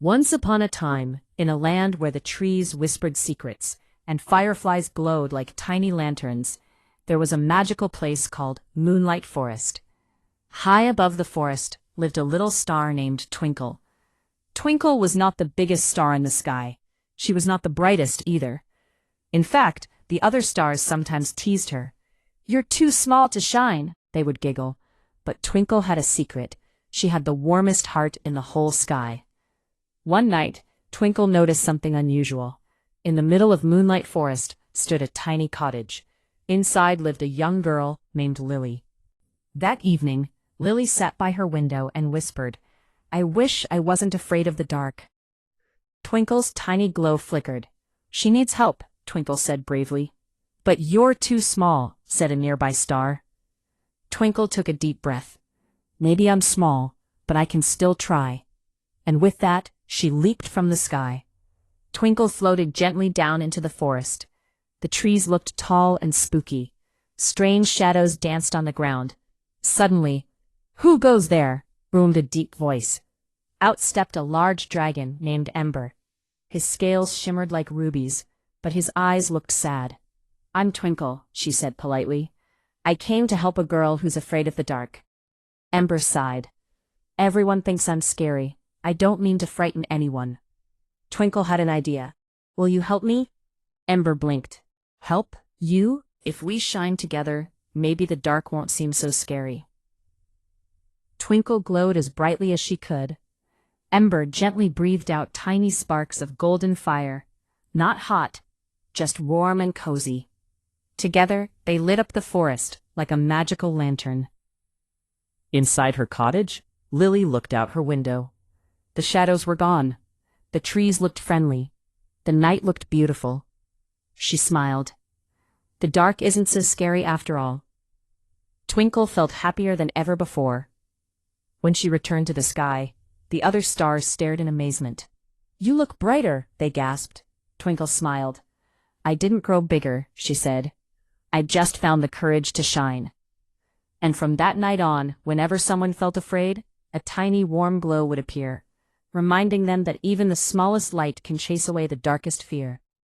Once upon a time, in a land where the trees whispered secrets, and fireflies glowed like tiny lanterns, there was a magical place called Moonlight Forest. High above the forest lived a little star named Twinkle. Twinkle was not the biggest star in the sky. She was not the brightest either. In fact, the other stars sometimes teased her. "You're too small to shine," they would giggle. But Twinkle had a secret. She had the warmest heart in the whole sky. One night, Twinkle noticed something unusual. In the middle of Moonlight Forest stood a tiny cottage. Inside lived a young girl named Lily. That evening, Lily sat by her window and whispered, "I wish I wasn't afraid of the dark." Twinkle's tiny glow flickered. "She needs help," Twinkle said bravely. "But you're too small," said a nearby star. Twinkle took a deep breath. "Maybe I'm small, but I can still try." And with that, she leaped from the sky. Twinkle floated gently down into the forest. The trees looked tall and spooky. Strange shadows danced on the ground. Suddenly, "Who goes there?" boomed a deep voice. Out stepped a large dragon named Ember. His scales shimmered like rubies, but his eyes looked sad. "I'm Twinkle," she said politely. "I came to help a girl who's afraid of the dark." Ember sighed. "Everyone thinks I'm scary. I don't mean to frighten anyone." Twinkle had an idea. "Will you help me?" Ember blinked. "Help? You? If we shine together, maybe the dark won't seem so scary." Twinkle glowed as brightly as she could. Ember gently breathed out tiny sparks of golden fire. Not hot, just warm and cozy. Together, they lit up the forest like a magical lantern. Inside her cottage, Lily looked out her window. The shadows were gone. The trees looked friendly. The night looked beautiful. She smiled. The dark isn't so scary after all. Twinkle felt happier than ever before. When she returned to the sky, the other stars stared in amazement. "You look brighter," they gasped. Twinkle smiled. "I didn't grow bigger," she said. "I just found the courage to shine." And from that night on, whenever someone felt afraid, a tiny warm glow would appear, reminding them that even the smallest light can chase away the darkest fear.